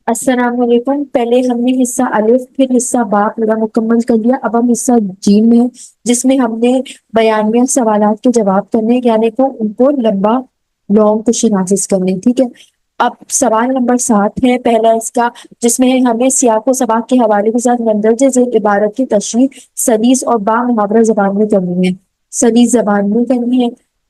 السلام علیکم۔ پہلے ہم نے حصہ الف پھر حصہ با پورا مکمل کر لیا، اب ہم حصہ جیم میں ہیں، جس میں ہم نے بیانیہ سوالات کے جواب کرنے، یعنی کہ ان کو لمبا لانگ کوشچن آنسر کرنے، ٹھیک ہے۔ اب سوال نمبر 7 ہے پہلا اس کا، جس میں ہمیں سیاق و سباق کے حوالے کے ساتھ مندرجہ ذیل عبارت کی تشریح سلیس اور با محاورہ زبان میں کرنی ہے، سلیس زبان میں کرنی ہے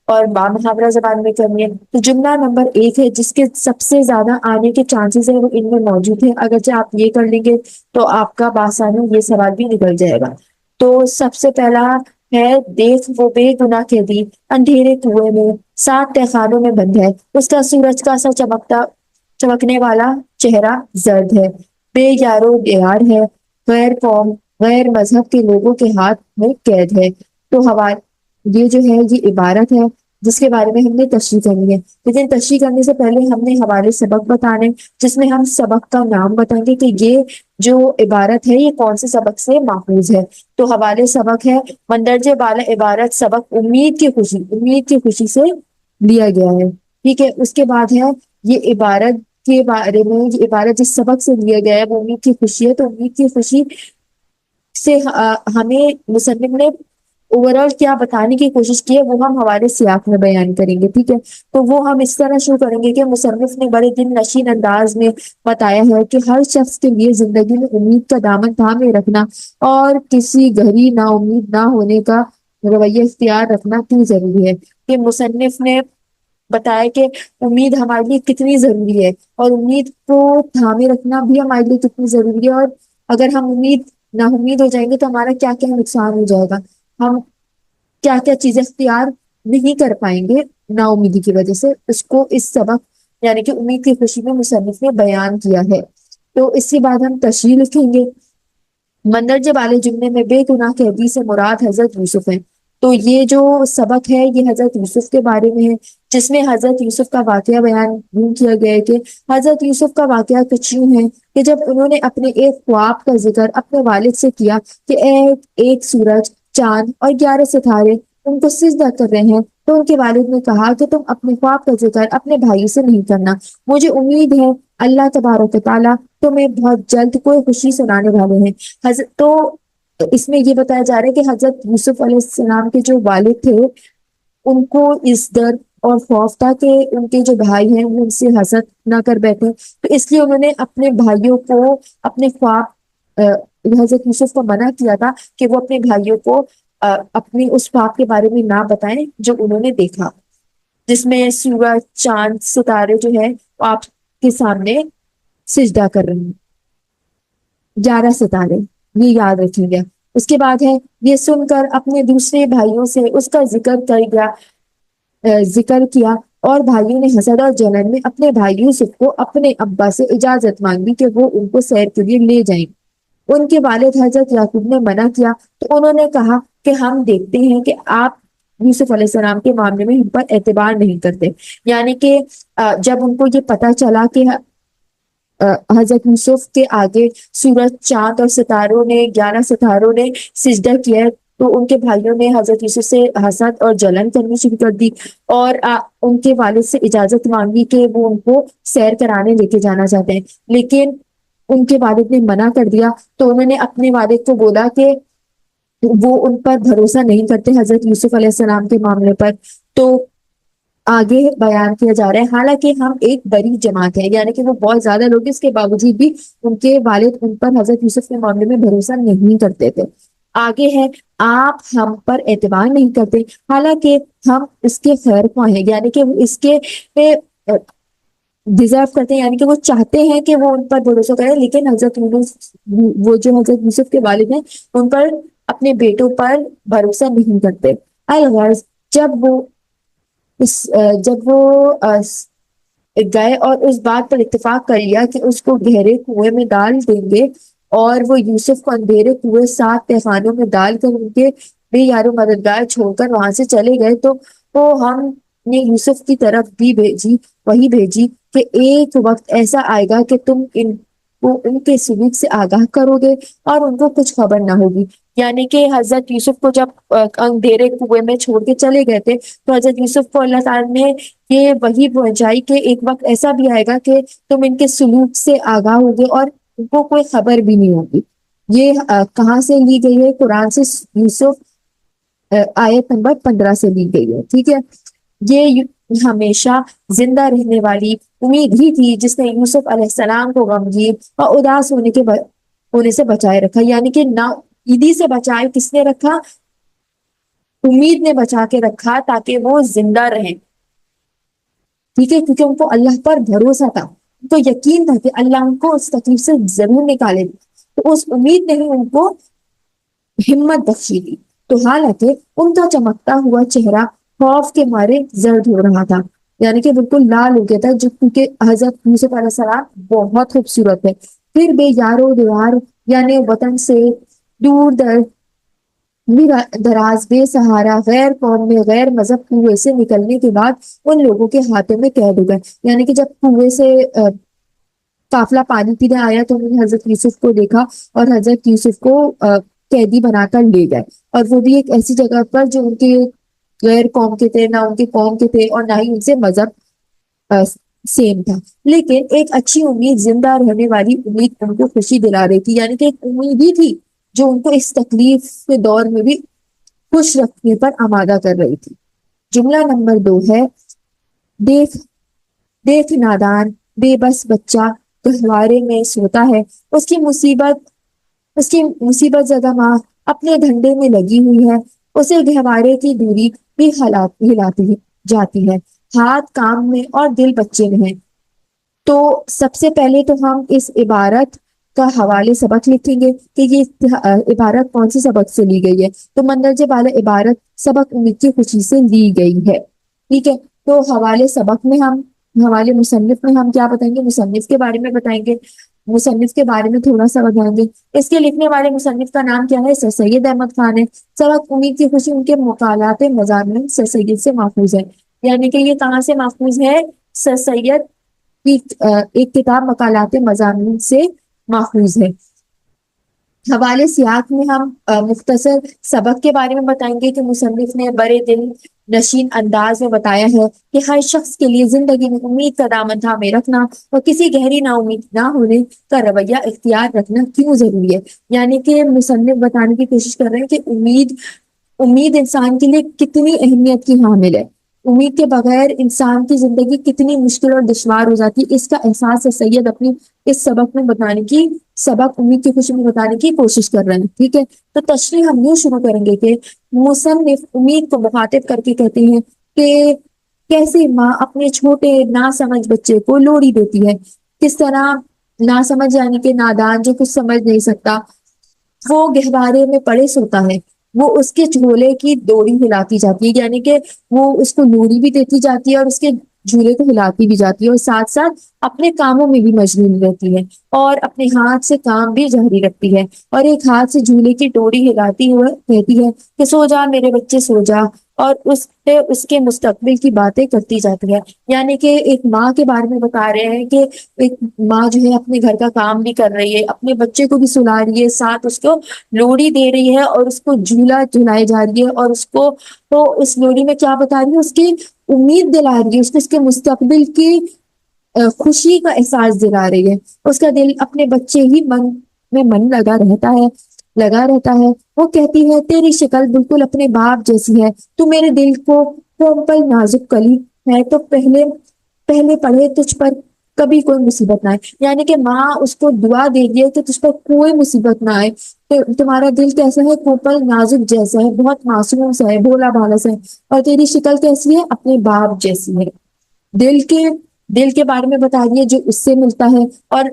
اور با محاورہ زبان میں کرنی ہے۔ تو جملہ نمبر 1 ہے جس کے سب سے زیادہ آنے کے چانسز ہے وہ ان میں موجود ہے، اگرچہ آپ یہ کر لیں گے تو آپ کا بآسانی یہ سوال بھی نکل جائے گا۔ تو سب سے پہلا ہے، دیکھ وہ بے گناہ قیدی اندھیرے کنویں میں 7 تہخانوں میں بند ہے، اس کا سورج کا سا چمکنے والا چہرہ زرد ہے، بے یارو یار ہے، غیر قوم غیر مذہب کے لوگوں کے ہاتھ میں قید ہے۔ تو یہ جو ہے یہ عبارت ہے جس کے بارے میں ہم نے تشریح کرنی ہے، لیکن تشریح کرنے سے پہلے ہم نے حوالے سبق بتانے، جس میں ہم سبق کا نام بتائیں گے کہ یہ جو عبارت ہے یہ کون سے سبق سے ماخوذ ہے۔ تو حوالے سبق ہے مندرجہ بالا عبارت سبق امید کی خوشی سے لیا گیا ہے، ٹھیک ہے۔ اس کے بعد ہے یہ عبارت کے بارے میں، یہ عبارت جس سبق سے لیا گیا ہے وہ امید کی خوشی ہے، تو امید کی خوشی سے ہمیں مصنف نے اوور آل کیا بتانے کی کوشش کی ہے وہ ہم ہمارے سیاق میں بیان کریں گے، ٹھیک ہے۔ تو وہ ہم اس طرح شروع کریں گے کہ مصنف نے بڑے دل نشین انداز میں بتایا ہے کہ ہر شخص کے لیے زندگی میں امید کا دامن تھامے رکھنا اور کسی گھڑی نا امید نہ ہونے کا رویہ اختیار رکھنا کیوں ضروری ہے۔ کہ مصنف نے بتایا کہ امید ہمارے لیے کتنی ضروری ہے اور امید کو تھامے رکھنا بھی ہمارے لیے کتنی ضروری ہے، اور اگر ہم نا امید ہو جائیں گے تو ہمارا کیا کیا نقصان ہو جائے گا، ہم کیا کیا چیزیں اختیار نہیں کر پائیں گے نا امیدی کی وجہ سے، اس کو اس سبق یعنی کہ امید کی خوشی میں مصنف نے بیان کیا ہے۔ تو اس کے بعد ہم تشریح لکھیں گے۔ مندرجہ والے جملے میں بے گناہ قیدی سے مراد حضرت یوسف ہے۔ تو یہ جو سبق ہے یہ حضرت یوسف کے بارے میں ہے، جس میں حضرت یوسف کا واقعہ بیان یوں کیا گیا ہے کہ حضرت یوسف کا واقعہ کچھ یوں ہے کہ جب انہوں نے اپنے ایک خواب کا ذکر اپنے والد سے کیا کہ ایک سورج، چاند اور 11 ستارے ان کو سجدہ کر رہے ہیں، تو ان کے والد نے کہا کہ تم اپنے خواب کا ذکر اپنے بھائی سے نہیں کرنا، مجھے امید ہے اللہ تبارک و تعالیٰ تمہیں بہت جلد کوئی خوشی سنانے والے ہیں۔ تو اس میں یہ بتایا جا رہا ہے کہ حضرت یوسف علیہ السلام کے جو والد تھے ان کو اس درد اور خوف تھا کہ ان کے جو بھائی ہیں وہ ان سے حسد نہ کر بیٹھے، تو اس لیے انہوں نے اپنے بھائیوں کو اپنے خواب حضرت یوسف کو منع کیا تھا کہ وہ اپنے بھائیوں کو اپنے اس خواب کے بارے میں نہ بتائیں جو انہوں نے دیکھا، جس میں سورج، چاند، ستارے جو ہے وہ آپ کے سامنے سجدہ کر رہے ہیں، 11 ستارے، یہ یاد رکھیں گے۔ اس کے بعد ہے یہ سن کر اپنے دوسرے بھائیوں سے اس کا ذکر کیا اور بھائیوں نے حسد اور جلن میں اپنے بھائی یوسف کو اپنے ابا سے اجازت مانگی کہ وہ ان کو سیر کے لیے لے جائیں۔ ان کے والد حضرت یعقوب نے منع کیا تو انہوں نے کہا کہ ہم دیکھتے ہیں کہ آپ یوسف علیہ السلام کے معاملے میں ہم پر اعتبار نہیں کرتے، یعنی کہ جب ان کو یہ پتا چلا کہ حضرت یوسف کے آگے سورج، چاند اور 11 ستاروں نے سجدہ کیا ہے، تو ان کے بھائیوں نے حضرت یوسف سے حسد اور جلن کرنی شروع کر دی اور ان کے والد سے اجازت مانگی کہ وہ ان کو سیر کرانے لے کے جانا چاہتے ہیں، لیکن ان کے والد نے منع کر دیا۔ تو انہوں نے اپنے والد کو بولا کہ وہ ان پر بھروسہ نہیں کرتے حضرت یوسف علیہ السلام کے معاملے پر۔ تو آگے بیان کیا جا رہا ہے حالانکہ ہم ایک بڑی جماعت ہے، یعنی کہ وہ بہت زیادہ لوگ، اس کے باوجود بھی ان کے والد ان پر حضرت یوسف کے معاملے میں بھروسہ نہیں کرتے تھے۔ آگے ہے آپ ہم پر اعتبار نہیں کرتے حالانکہ ہم اس کے خیر خواہ ہیں، یعنی کہ وہ اس کے ڈیزرو کرتے ہیں، یعنی کہ وہ چاہتے ہیں کہ وہ ان پر بھروسہ کریں، لیکن وہ جو حضرت یوسف کے والد ہیں ان پر اپنے بیٹوں پر بھروسہ نہیں کرتے۔ الغرض جب وہ گئے اور اس بات پر اتفاق کر لیا کہ اس کو گہرے کنویں میں ڈال دیں گے اور وہ یوسف کو اندھیرے کنویں 7 تہخانوں میں ڈال کر ان کے بے یارو مددگار چھوڑ کر وہاں سے چلے گئے، تو ہم نے یوسف کی طرف بھی وہی بھیجی کہ ایک وقت ایسا آئے گا کہ تم ان کو ان کے سلوک سے آگاہ کرو گے اور ان کو کچھ خبر نہ ہوگی، یعنی کہ حضرت یوسف کو جب اندھیرے کنویں میں چھوڑ کے چلے گئے تھے، تو حضرت یوسف کو اللہ تعالیٰ نے یہ وحی پہنچائی کہ ایک وقت ایسا بھی آئے گا کہ تم ان کے سلوک سے آگاہ ہوگے اور ان کو کوئی خبر بھی نہیں ہوگی۔ یہ کہاں سے لی گئی ہے؟ قرآن سے، یوسف آیت نمبر 15 سے لی گئی ہے، ٹھیک ہے۔ یہ ہمیشہ زندہ رہنے والی امید ہی تھی جس نے یوسف علیہ السلام کو غمگین اور اداس ہونے سے بچائے رکھا، یعنی کہ نا امیدی سے بچائے کس نے رکھا؟ امید نے بچا کے رکھا تاکہ وہ زندہ رہیں، ٹھیک ہے، کیونکہ ان کو اللہ پر بھروسہ تھا، ان کو یقین تھا کہ اللہ ان کو اس تکلیف سے ضرور نکالے گا، تو اس امید نے ہی ان کو ہمت بخشی دی۔ تو حالانکہ ان کا چمکتا ہوا چہرہ خوف کے مارے زرد ہو رہا تھا، یعنی کہ بالکل لال ہو گیا تھا، جو کیونکہ حضرت یوسف علیہ السلام بہت خوبصورت ہے، پھر بے یارو دیوار یعنی وطن سے دور دراز بے سہارا غیر قوم میں غیر مذہب کنویں سے نکلنے کے بعد ان لوگوں کے ہاتھوں میں قید ہو گئے، یعنی کہ جب کنویں سے قافلہ پانی پینے آیا تو انہوں نے حضرت یوسف کو دیکھا اور حضرت یوسف کو قیدی بنا کر لے گئے، اور وہ بھی ایک ایسی جگہ پر جو ان کے غیر قوم کے تھے، نہ ان کے قوم کے تھے اور نہ ہی ان سے مذہب سیم تھا، لیکن ایک اچھی امید، زندہ رہنے والی امید ان کو خوشی دلا رہی تھی، یعنی کہ ایک امید ہی تھی جو ان کو اس تکلیف کے دور میں بھی خوش رکھنے پر آمادہ کر رہی تھی۔ جملہ نمبر 2 ہے، دیکھ دیکھ نادان بے بس بچہ گہوارے میں سوتا ہے، اس کی مصیبت زدہ ماں اپنے دھندے میں لگی ہوئی ہے، اسے گہوارے کی دوری بھی ہلاتی جاتی ہے، ہاتھ کام میں اور دل بچے میں ہے۔ تو سب سے پہلے تو ہم اس عبارت کا حوالے سبق لکھیں گے کہ یہ عبارت کون سے سبق سے لی گئی ہے، تو مندرجہ بالا عبارت سبق امید کی خوشی سے لی گئی ہے، ٹھیک ہے۔ تو حوالے مصنف میں ہم کیا بتائیں گے؟ مصنف کے بارے میں بتائیں گے، مصنف کے بارے میں تھوڑا سا بتائیں گے۔ اس کے لکھنے والے مصنف کا نام کیا ہے؟ سر سید احمد خان ہے۔ سبق امید کی خوشی ان کے مقالات مضامین سر سید سے محفوظ ہے، یعنی کہ یہ کہاں سے محفوظ ہے؟ سر سید کی ایک کتاب مقالات مضامین سے محفوظ ہے۔ حوالے سیاق میں ہم مختصر سبق کے بارے میں بتائیں گے کہ مصنف نے بڑے دل نشین انداز میں بتایا ہے کہ ہر شخص کے لیے زندگی میں امید کا دامن تھامے رکھنا اور کسی گہری نا امید نہ ہونے کا رویہ اختیار رکھنا کیوں ضروری ہے، یعنی کہ مصنف بتانے کی کوشش کر رہے ہیں کہ امید انسان کے لیے کتنی اہمیت کی حامل ہے، امید کے بغیر انسان کی زندگی کتنی مشکل اور دشوار ہو جاتی ہے، اس کا احساس سید اپنی اس سبق امید کی خوشی میں بتانے کی کوشش کر رہے ہیں، ٹھیک ہے۔ تو تشریح ہم یوں شروع کریں گے کہ مصنف امید کو مخاطب کر کے کہتے ہیں کہ کیسے ماں اپنے چھوٹے ناسمجھ بچے کو لوری دیتی ہے، کس طرح ناسمجھ یعنی کہ نادان جو کچھ سمجھ نہیں سکتا، وہ گہوارے میں پڑے سوتا ہے، وہ اس کے جھولے کی ڈوری ہلاتی جاتی ہے، یعنی کہ وہ اس کو لوری بھی دیتی جاتی ہے اور اس کے جھولے کو ہلاتی بھی جاتی ہے، اور ساتھ ساتھ اپنے کاموں میں بھی مشغول رہتی ہے اور اپنے ہاتھ سے کام بھی جاری رکھتی ہے، اور ایک ہاتھ سے جھولے کی ڈوری ہلاتی ہوئے کہتی ہے کہ سو جا میرے بچے سو جا، اور اس کے مستقبل کی باتیں کرتی جاتی ہے، یعنی کہ ایک ماں کے بارے میں بتا رہے ہیں کہ ایک ماں جو ہے اپنے گھر کا کام بھی کر رہی ہے، اپنے بچے کو بھی سلا رہی ہے، ساتھ اس کو لوڑی دے رہی ہے اور اس کو جھولا جھلائے جا رہی ہے، اور اس کو تو اس لوڑی میں کیا بتا رہی ہے؟ اس کی امید دلا رہی ہے، اس کے مستقبل کی خوشی کا احساس دلا رہی ہے، اس کا دل اپنے بچے ہی من لگا رہتا ہے۔ وہ کہتی ہے تیری شکل بالکل اپنے باپ جیسی ہے، تو میرے دل کو کومل نازک کلی ہے، تو پہلے پڑھے تجھ پر کبھی کوئی مصیبت نہ آئے، یعنی کہ ماں اس کو دعا دے رہی ہے کہ تجھ پر کوئی مصیبت نہ آئے، تمہارا دل کیسا ہے؟ کومل نازک جیسا ہے، بہت معصوم سا ہے، بھولا بھالا سا ہے، اور تیری شکل کیسی ہے؟ اپنے باپ جیسی ہے۔ دل کے بارے میں بتا رہی ہے جو اس سے ملتا ہے، اور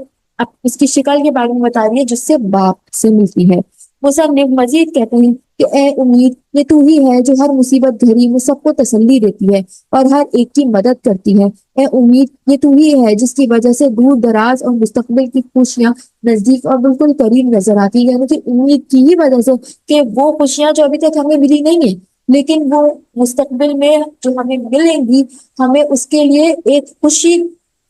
اس کی شکل کے بارے میں بتا رہی ہے جس سے باپ سے ملتی ہے۔ مصنف مزید کہتے ہیں کہ اے امید، یہ تو ہی ہے جو ہر مصیبت گھڑی میں سب کو تسلی دیتی ہے اور ہر ایک کی مدد کرتی ہے۔ اے امید، یہ تو ہی ہے جس کی وجہ سے دور دراز اور مستقبل کی خوشیاں نزدیک اور بالکل قریب نظر آتی ہے، یعنی کہ امید کی ہی وجہ سے کہ وہ خوشیاں جو ابھی تک ہمیں ملی نہیں ہیں لیکن وہ مستقبل میں جو ہمیں ملیں گی، ہمیں اس کے لیے ایک خوشی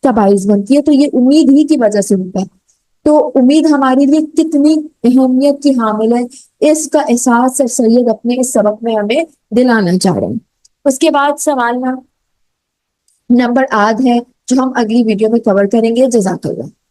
کا باعث بنتی ہے، تو یہ امید ہی کی وجہ سے ہوتا ہے۔ تو امید ہمارے لیے کتنی اہمیت کی حامل ہے، اس کا احساس سر سید اپنے اس سبق میں ہمیں دلانا چاہ رہے ہیں۔ اس کے بعد سوال نمبر آدھ ہے جو ہم اگلی ویڈیو میں کور کریں گے۔ جزاک اللہ۔